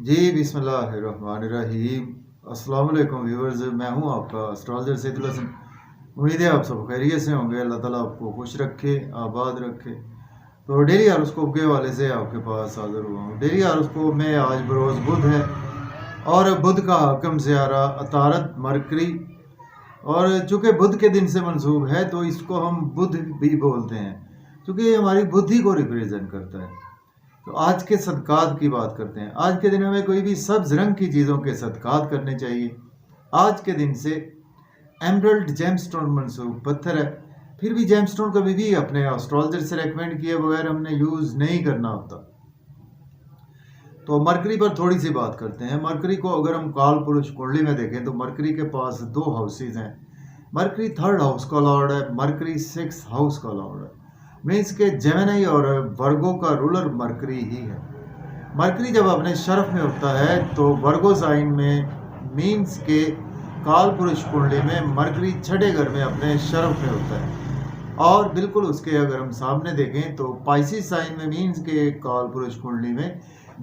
जी, बिस्मिल्लाहिर्रहमानिर्रहीम। अस्सलाम वालेकुम व्यूअर्स, मैं हूं आपका एस्ट्रोलॉजर सैयदुल हसन। उम्मीद है आप सब खैरियत से होंगे। अल्लाह ताला आपको खुश रखे, आबाद रखे। तो डेली हॉरोस्कोप के हवाले से आपके पास हाज़िर हुआ हूं। डेली हॉरोस्कोप में आज बरोज़ बुध है और बुध का हाकम सियारा अतारत मरकरी, और चूँकि बुध के दिन से मंसूब है तो इसको हम बुध भी बोलते हैं, क्योंकि ये हमारी बुद्धि को रिप्रेजेंट करता है। तो आज के सदकात की बात करते हैं। आज के दिन हमें कोई भी सब्ज रंग की चीज़ों के सदकात करने चाहिए। आज के दिन से एमरल्ड जेमस्टोन मंसूब पत्थर है। फिर भी जेमस्टोन कभी भी अपने एस्ट्रोलॉजर से रेकमेंड किए बगैर हमने यूज़ नहीं करना होता। तो मरकरी पर थोड़ी सी बात करते हैं। मरकरी को अगर हम काल पुरुष कुंडली में देखें तो मरकरी के पास दो हाउसेज हैं। मरकरी 3rd हाउस का लॉर्ड है, मरकरी 6th हाउस का लॉर्ड है। मीन्स के जेमिनी और वर्गो का रूलर मरकरी ही है। मरकरी जब अपने शरफ में होता है तो वर्गो साइन में, मीन्स के काल पुरुष कुंडली में मरकरी 6ठे घर में अपने शरफ में होता है। और बिल्कुल उसके अगर हम सामने देखें तो पाइसिस साइन में, मीन्स के काल पुरुष कुंडली में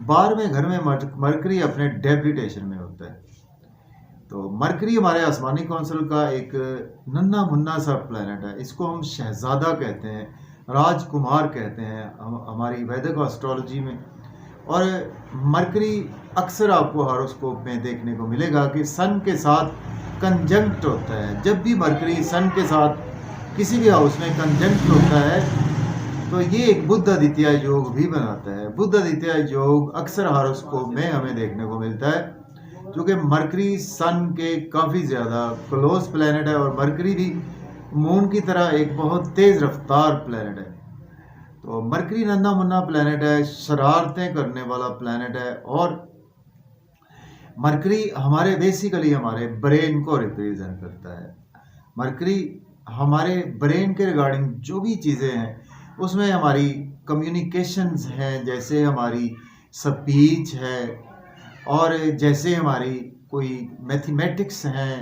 12वें घर में मरकरी अपने डेबिटेशन में होता है। तो मरकरी हमारे आसमानी कौंसिल का एक नन्हा मुन्ना सा प्लैनेट है। इसको हम शहजादा कहते हैं, राजकुमार कहते हैं हमारी वैदिक एस्ट्रोलॉजी में। और मरकरी अक्सर आपको हॉरोस्कोप में देखने को मिलेगा कि सन के साथ कंजंक्ट होता है। जब भी मरकरी सन के साथ किसी भी हाउस में कंजंक्ट होता है तो ये एक बुध आदित्य योग भी बनाता है। बुध आदित्य योग अक्सर हॉरोस्कोप में हमें देखने को मिलता है, क्योंकि मरकरी सन के काफ़ी ज़्यादा क्लोज प्लैनेट है और मरकरी भी मून की तरह एक बहुत तेज़ रफ्तार प्लैनेट है। तो मरकरी नन्हा मुन्ना प्लैनेट है, शरारतें करने वाला प्लैनेट है। और मरकरी हमारे बेसिकली हमारे ब्रेन को रिप्रेजेंट करता है। मरकरी हमारे ब्रेन के रिगार्डिंग जो भी चीज़ें हैं उसमें हमारी कम्युनिकेशंस हैं, जैसे हमारी स्पीच है, और जैसे हमारी कोई मैथमेटिक्स हैं,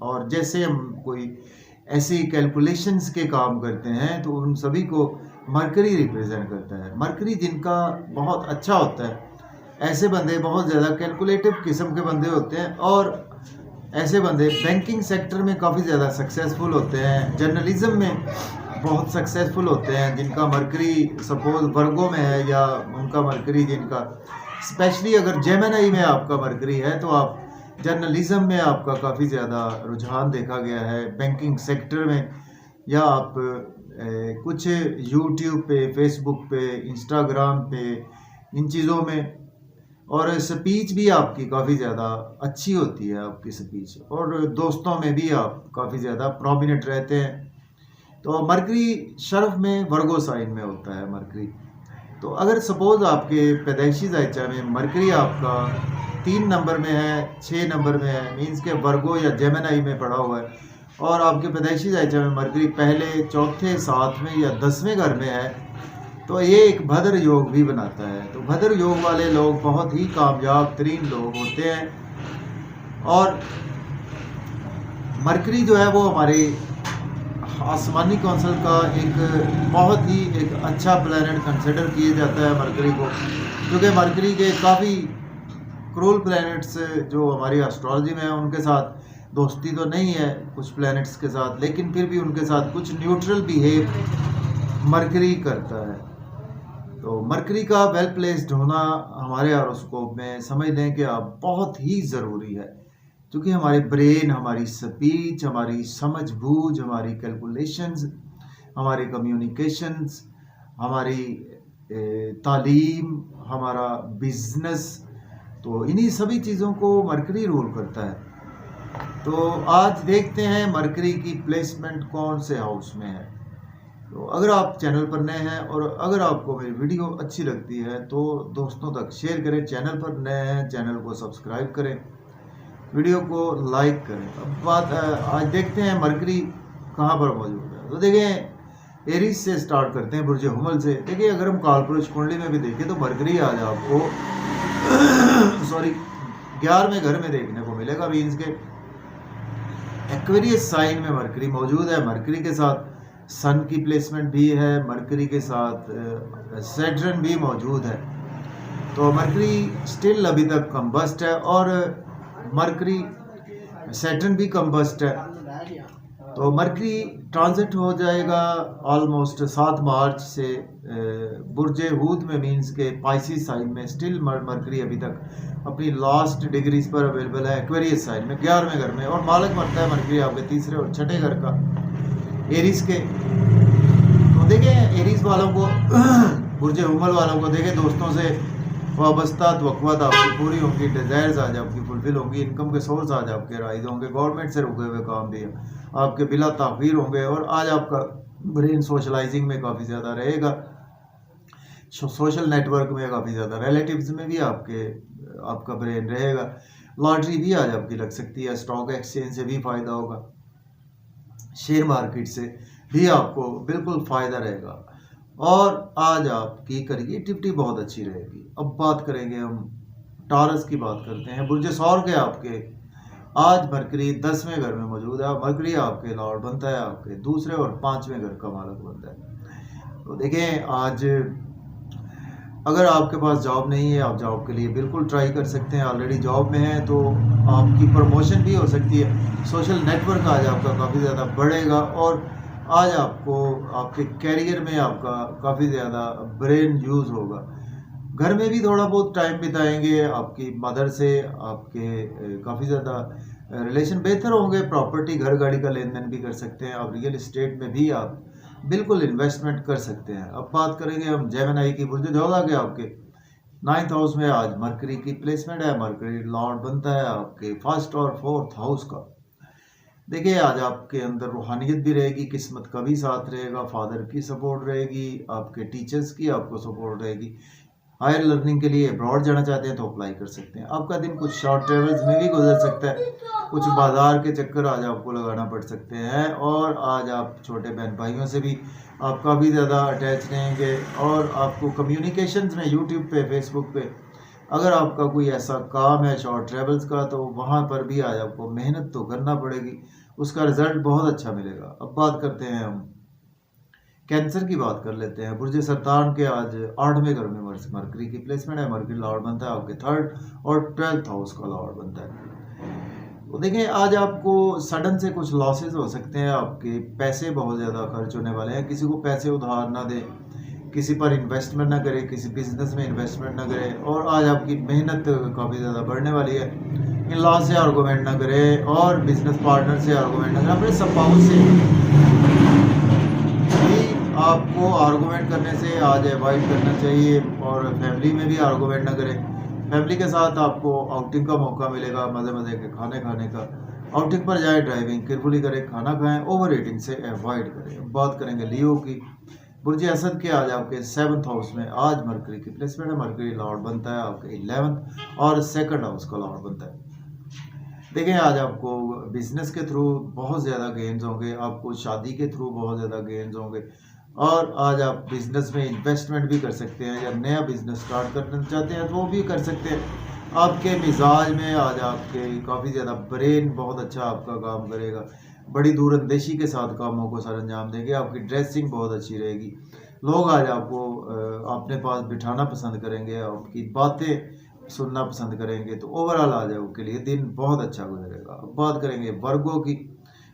और जैसे हम कोई ऐसी कैलकुलेशंस के काम करते हैं तो उन सभी को मरकरी रिप्रेजेंट करता है। मरकरी जिनका बहुत अच्छा होता है, ऐसे बंदे बहुत ज़्यादा कैलकुलेटिव किस्म के बंदे होते हैं, और ऐसे बंदे बैंकिंग सेक्टर में काफ़ी ज़्यादा सक्सेसफुल होते हैं, जर्नलिज्म में बहुत सक्सेसफुल होते हैं जिनका मरकरी सपोज वर्गो में है, या उनका मरकरी जिनका स्पेशली अगर जेमिनी में आपका मरकरी है तो आप जर्नलिज्म में आपका काफ़ी ज़्यादा रुझान देखा गया है, बैंकिंग सेक्टर में, या आप कुछ यूट्यूब पे, फेसबुक पे, इंस्टाग्राम पे, इन चीज़ों में। और स्पीच भी आपकी काफ़ी ज़्यादा अच्छी होती है आपकी स्पीच, और दोस्तों में भी आप काफ़ी ज़्यादा प्रोमिनेंट रहते हैं। तो मरकरी शरफ में वर्गो साइन में होता है मरकरी। तो अगर सपोज आपके पैदाइशी जायचा में मरकरी आपका 3 नंबर में है, 6 नंबर में है, मीन्स के वर्गो या जेमिनी में पड़ा हुआ है, और आपके पैदाइशी जायचा में मरकरी पहले, चौथे, 7वें या 10वें घर में है, तो ये एक भद्र योग भी बनाता है। तो भद्र योग वाले लोग बहुत ही कामयाब तरीन लोग होते हैं। और मरकरी जो है वो हमारे आसमानी कौंसिल का एक बहुत ही एक अच्छा प्लैनेट कंसिडर किया जाता है मरकरी को, क्योंकि मरकरी के काफ़ी क्रूल प्लैनेट्स जो हमारी एस्ट्रोलॉजी में है उनके साथ दोस्ती तो नहीं है कुछ प्लैनेट्स के साथ, लेकिन फिर भी उनके साथ कुछ न्यूट्रल बिहेव मरकरी करता है। तो मरकरी का वेल प्लेस्ड होना हमारे हॉरोस्कोप में समझ लें कि आप बहुत ही ज़रूरी है, क्योंकि हमारे ब्रेन, हमारी स्पीच, हमारी समझ बूझ, हमारी कैलकुलेशंस, हमारे कम्युनिकेशंस, हमारी तालीम, हमारा बिजनेस, तो इन्हीं सभी चीज़ों को मरकरी रूल करता है। तो आज देखते हैं मरकरी की प्लेसमेंट कौन से हाउस में है। तो अगर आप चैनल पर नए हैं और अगर आपको मेरी वीडियो अच्छी लगती है तो दोस्तों तक शेयर करें। चैनल पर नए हैं, चैनल को सब्सक्राइब करें, वीडियो को लाइक करें। अब बात आज देखते हैं मरकरी कहाँ पर मौजूद है। तो देखें, एरीज से स्टार्ट करते हैं, बुर्ज हुमल से। देखिए, अगर हम कालपुरुष कुंडली में भी देखें तो मरकरी आज आपको सॉरी 11वें घर में देखने को मिलेगा। मीन्स के एक्वेरियस साइन में मरकरी मौजूद है। मरकरी के साथ सन की प्लेसमेंट भी है, मरकरी के साथ सैटर्न भी मौजूद है। तो मरकरी स्टिल अभी तक कम्बस्ट है और मरकरी सैटर्न भी कम्बस्ट है। तो मरकरी ट्रांजिट हो जाएगा ऑलमोस्ट 7 मार्च से बुर्ज हूत में, मीन्स के पाइसिस साइन में। स्टिल मरकरी अभी तक अपनी लास्ट डिग्रीज पर अवेलेबल है एक्वेरियस साइन में 11वें घर में, और मालिक बनता है मरकरी आपके तीसरे और छठे घर का एरीज के। तो देखें एरीज वालों को बुर्ज हुमल वालों को देखें दोस्तों से वाबस्ता तवक्कुआत आपकी पूरी होंगी, डिज़ायर्स आज आपकी फुलफिल होंगी, इनकम के सोर्स आज आपके राइज होंगे, गवर्नमेंट से रुके हुए काम भी आपके बिला ताख़ीर होंगे, और आज आपका ब्रेन सोशलाइजिंग में काफ़ी ज़्यादा रहेगा, सोशल नेटवर्क में काफ़ी ज़्यादा, रिलेटिव्स में भी आपका ब्रेन रहेगा। लॉटरी भी आज आपकी लग सकती है, स्टॉक एक्सचेंज से भी फ़ायदा होगा, शेयर मार्केट से भी आपको बिल्कुल फ़ायदा रहेगा, और आज आपकी क्रिएटिविटी बहुत अच्छी रहेगी। अब बात करेंगे हम टॉरस की, बात करते हैं बुर्ज सौर के। आपके आज मरकरी 10वें घर में मौजूद है, मरकरी आपके लॉर्ड बनता है आपके दूसरे और 5वें घर का मालिक बनता है। तो देखें आज अगर आपके पास जॉब नहीं है, आप जॉब के लिए बिल्कुल ट्राई कर सकते हैं। ऑलरेडी जॉब में हैं तो आपकी प्रमोशन भी हो सकती है। सोशल नेटवर्क आज आपका काफ़ी ज़्यादा बढ़ेगा, और आज आपको आपके कैरियर में आपका काफ़ी ज़्यादा ब्रेन यूज़ होगा। घर में भी थोड़ा बहुत टाइम बिताएंगे, आपकी मदर से आपके काफ़ी ज़्यादा रिलेशन बेहतर होंगे। प्रॉपर्टी घर गाड़ी का लेन देन भी कर सकते हैं आप, रियल इस्टेट में भी आप बिल्कुल इन्वेस्टमेंट कर सकते हैं। अब बात करेंगे हम जेमिनी की, बुर्ज जोधा के आपके 9th हाउस में आज मरकरी की प्लेसमेंट है। मरकरी लॉर्ड बनता है आपके 1st और 4th हाउस का। देखिए आज आपके अंदर रूहानियत भी रहेगी, किस्मत का भी साथ रहेगा, फादर की सपोर्ट रहेगी, आपके टीचर्स की आपको सपोर्ट रहेगी। हायर लर्निंग के लिए अब्रॉड जाना चाहते हैं तो अप्लाई कर सकते हैं। आपका दिन कुछ शॉर्ट ट्रेवल्स में भी गुजर सकता है, कुछ बाजार के चक्कर आज आपको लगाना पड़ सकते हैं, और आज आप छोटे बहन भाइयों से भी आप काफ़ी ज़्यादा अटैच रहेंगे, और आपको कम्युनिकेशंस में यूट्यूब पे, फेसबुक पे अगर आपका कोई ऐसा काम है शॉर्ट ट्रेवल्स का, तो वहाँ पर भी आज आपको मेहनत तो करना पड़ेगी, उसका रिजल्ट बहुत अच्छा मिलेगा। अब बात करते हैं हम कैंसर की, बात कर लेते हैं बुर्ज सरतान के। आज 8वें घर में मरकरी की प्लेसमेंट है। मरकरी लॉर्ड बनता है आपके 3rd और 12th हाउस का लॉर्ड बनता है। तो देखें आज आपको सडन से कुछ लॉसेस हो सकते हैं, आपके पैसे बहुत ज़्यादा खर्च होने वाले हैं। किसी को पैसे उधार ना दें, किसी पर इन्वेस्टमेंट ना करें, किसी बिजनेस में इन्वेस्टमेंट ना करें, और आज आपकी मेहनत काफ़ी ज़्यादा बढ़ने वाली है। इन लॉ से आर्गूमेंट ना करें, और बिजनेस पार्टनर से आर्गूमेंट ना करें, अपने स्पाउस से भी आपको आर्गूमेंट करने से आज अवॉइड करना चाहिए, और फैमिली में भी आर्गूमेंट ना करें। फैमिली के साथ आपको आउटिंग का मौका मिलेगा, मज़े मज़े के खाने खाने का। आउटिंग पर जाए, ड्राइविंग केयरफुली करें, खाना खाएं, ओवर ईटिंग से अवॉइड करें। बात करेंगे लियो की, बुर्ज असद के आज आपके 7th हाउस में आज मरकरी की प्लेसमेंट है। मरकरी लॉर्ड बनता है आपके 11th और 2nd हाउस का लॉर्ड बनता है। देखें आज आपको बिजनेस के थ्रू बहुत ज़्यादा गेन्स होंगे, आपको शादी के थ्रू बहुत ज़्यादा गेन्स होंगे, और आज आप बिजनेस में इन्वेस्टमेंट भी कर सकते हैं, या नया बिजनेस स्टार्ट करना चाहते हैं तो वो भी कर सकते हैं। आपके मिजाज में आज आपके काफ़ी ज़्यादा ब्रेन बहुत अच्छा आपका काम करेगा, बड़ी दूरअंदेशी के साथ कामों को सर अंजाम देंगे। आपकी ड्रेसिंग बहुत अच्छी रहेगी, लोग आज आपको अपने पास बिठाना पसंद करेंगे, आपकी बातें सुनना पसंद करेंगे। तो ओवरऑल आज आपके लिए दिन बहुत अच्छा गुजरेगा। अब बात करेंगे वर्गो की,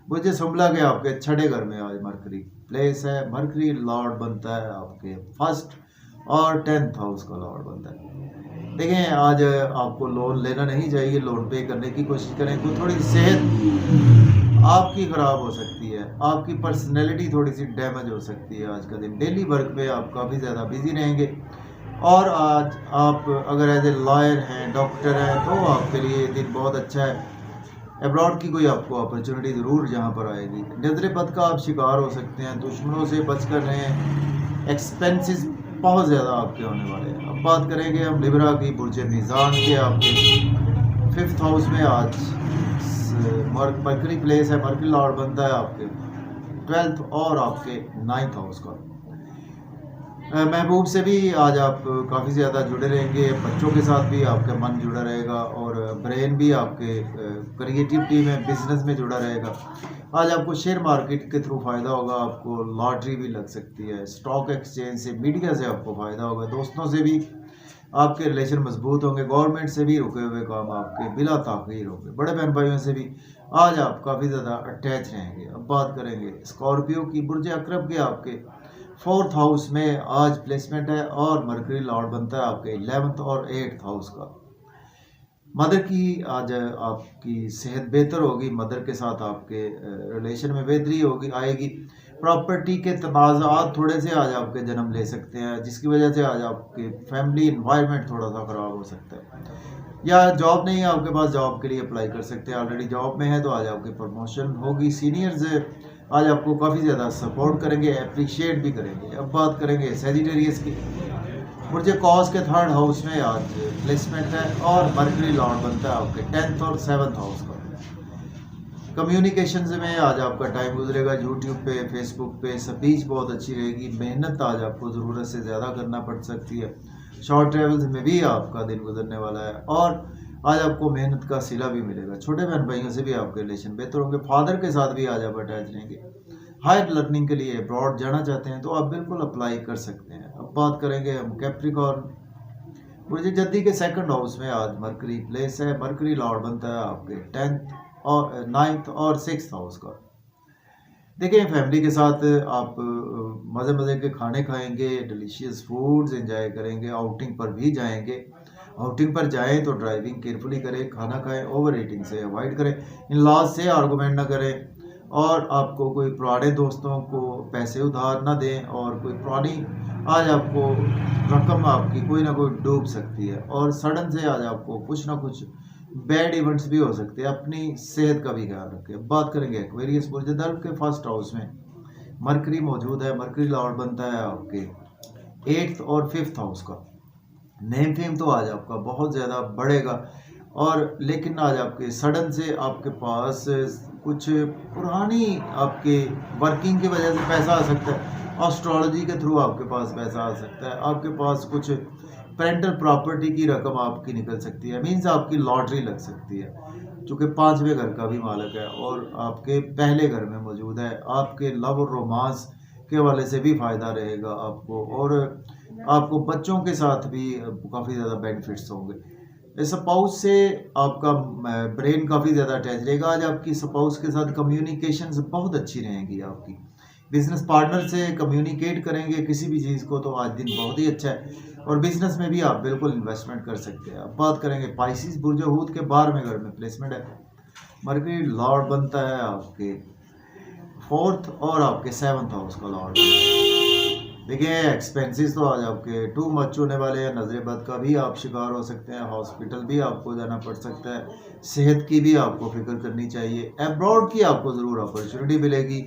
बुर्ज सुमला के आपके 6ठे घर में आज मरकरी प्लेस है। मरकरी लॉर्ड बनता है आपके 1st और 10th हाउस का लॉर्ड बनता है। देखें आज आपको लोन लेना नहीं चाहिए, लोन पे करने की कोशिश करें। तो थोड़ी सेहत आपकी ख़राब हो सकती है, आपकी पर्सनैलिटी थोड़ी सी डैमेज हो सकती है। आज का दिन डेली वर्क में आप काफ़ी ज़्यादा बिजी रहेंगे, और आज आप अगर एज ए लॉयर हैं, डॉक्टर हैं, तो आपके लिए दिन बहुत अच्छा है। एब्रॉड की कोई आपको अपॉर्चुनिटी ज़रूर यहाँ पर आएगी। नज़र बद का आप शिकार हो सकते हैं, दुश्मनों से बच कर रहें, एक्सपेंसेस बहुत ज़्यादा आपके होने वाले हैं। अब बात करेंगे हम लिब्रा की, बुर्ज मीज़ान के आपके 5th हाउस में आज मरकरी प्लेस है। मरकरी लॉर्ड बनता है आपके 12th और आपके 9th हाउस का। महबूब से भी आज आप काफ़ी ज़्यादा जुड़े रहेंगे, बच्चों के साथ भी आपका मन जुड़ा रहेगा, और ब्रेन भी आपके क्रिएटिविटी में, बिजनेस में जुड़ा रहेगा। आज आपको शेयर मार्केट के थ्रू फ़ायदा होगा, आपको लॉटरी भी लग सकती है, स्टॉक एक्सचेंज से, मीडिया से आपको फ़ायदा होगा, दोस्तों से भी आपके रिलेशन मजबूत होंगे। गवर्नमेंट से भी रुके हुए काम आपके बिला ताख़ीर होंगे। बड़े बहन भाइयों से भी आज आप काफ़ी ज़्यादा अटैच रहेंगे। अब बात करेंगे स्कॉर्पियो की। बुर्ज अकरब के आपके 4th हाउस में आज प्लेसमेंट है और मरकरी लॉर्ड बनता है आपके 11th और 8th हाउस का। मदर की आज आपकी सेहत बेहतर होगी। मदर के साथ आपके रिलेशन में बेहतरी होगी आएगी। प्रॉपर्टी के तनाज़ात थोड़े से आज आपके जन्म ले सकते हैं, जिसकी वजह से आज आपके फैमिली इन्वायरमेंट थोड़ा सा ख़राब हो सकता है। या जॉब नहीं है आपके पास, जॉब के लिए अप्लाई कर सकते हैं। ऑलरेडी जॉब में है तो आज आपकी प्रमोशन होगी। सीनियर्स आज आपको काफ़ी ज़्यादा सपोर्ट करेंगे, अप्रिशिएट भी करेंगे। अब बात करेंगे सेजिटेरियस की। बुर्ज कॉस के 3rd हाउस में आज प्लेसमेंट है और मरकरी लॉर्ड बनता है आपके 10th और 7th हाउस का। कम्युनिकेशन में आज आपका टाइम गुजरेगा। यूट्यूब पे, फेसबुक पे स्पीच बहुत अच्छी रहेगी। मेहनत आज आपको ज़रूरत से ज़्यादा करना पड़ सकती है। शॉर्ट ट्रेवल्स में भी आपका दिन गुजरने वाला है और आज आपको मेहनत का सिला भी मिलेगा। छोटे बहन भाइयों से भी आपके रिलेशन बेहतर होंगे। फादर के साथ भी आज आप अटैच रहेंगे। हायर लर्निंग के लिए अब्रॉड जाना चाहते हैं तो आप बिल्कुल अप्लाई कर सकते हैं। अब बात करेंगे हम कैप्रिकॉर्न। बुर्ज जद्दी के 2nd हाउस में आज मरकरी प्लेस है। मरकरी लॉर्ड बनता है आपके 10th और 9th और 6th हाउस का। देखिए फैमिली के साथ आप मज़े मज़े के खाने खाएंगे, डिलीशियस फूड्स एंजॉय करेंगे। आउटिंग पर भी जाएंगे। आउटिंग पर जाएं तो ड्राइविंग केयरफुली करें, खाना खाएं, ओवर ईटिंग से अवॉइड करें, इन लॉज से आर्गूमेंट ना करें और आपको कोई पुराने दोस्तों को पैसे उधार ना दें और कोई पुरानी आज आपको रकम आपकी कोई ना कोई डूब सकती है और सडन से आज आपको कुछ ना कुछ बैड इवेंट्स भी हो सकते हैं। अपनी सेहत का भी ख्याल रखें। बात करेंगे एक्वेरियस। बुर्ज दल्व के 1st हाउस में मरकरी मौजूद है। मरकरी लॉर्ड बनता है आपके 8th और 5th हाउस का। नेम फेम तो आज आपका बहुत ज़्यादा बढ़ेगा और लेकिन आज आपके सडन से आपके पास कुछ पुरानी आपके वर्किंग की वजह से पैसा आ सकता है। एस्ट्रोलॉजी के थ्रू आपके पास पैसा आ सकता है। आपके पास कुछ पेरेंटल प्रॉपर्टी की रकम आपकी निकल सकती है। मीन्स आपकी लॉटरी लग सकती है, चूँकि 5वें घर का भी मालिक है और आपके पहले घर में मौजूद है। आपके लव और रोमांस के हवाले से भी फ़ायदा रहेगा आपको और आपको बच्चों के साथ भी काफ़ी ज़्यादा बेनिफिट्स होंगे। स्पाउस से आपका ब्रेन काफ़ी ज़्यादा अटैच रहेगा। आज आपकी स्पाउस के साथ कम्युनिकेशंस बहुत अच्छी रहेंगी। आपकी बिजनेस पार्टनर से कम्युनिकेट करेंगे किसी भी चीज़ को तो आज दिन बहुत ही अच्छा है और बिजनेस में भी आप बिल्कुल इन्वेस्टमेंट कर सकते हैं। अब बात करेंगे पाइसिस। बुर्ज हूत के 12वें घर में प्लेसमेंट है। मरकरी लॉर्ड बनता है आपके 4th और आपके 7th हाउस का लॉर्ड। देखिए एक्सपेंसेस तो आज आपके टू मच होने वाले हैं। नजर बद का भी आप शिकार हो सकते हैं। हॉस्पिटल भी आपको जाना पड़ सकता है। सेहत की भी आपको फिक्र करनी चाहिए। अब्रॉड की आपको ज़रूर अपॉर्चुनिटी मिलेगी।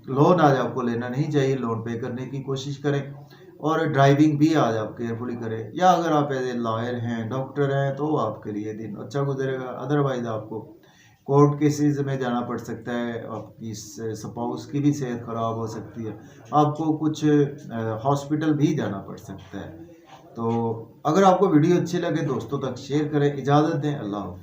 लोन आज आपको लेना नहीं चाहिए। लोन पे करने की कोशिश करें और ड्राइविंग भी आज आप केयरफुली करें। या अगर आप एज ए लॉयर हैं, डॉक्टर हैं तो आपके लिए दिन अच्छा गुजरेगा। अदरवाइज आपको कोर्ट केसेस में जाना पड़ सकता है। आपकी स्पाउस की भी सेहत ख़राब हो सकती है। आपको कुछ हॉस्पिटल भी जाना पड़ सकता है। तो अगर आपको वीडियो अच्छी लगे दोस्तों तक शेयर करें। इजाज़त दें। अल्लाह हाफ़िज़।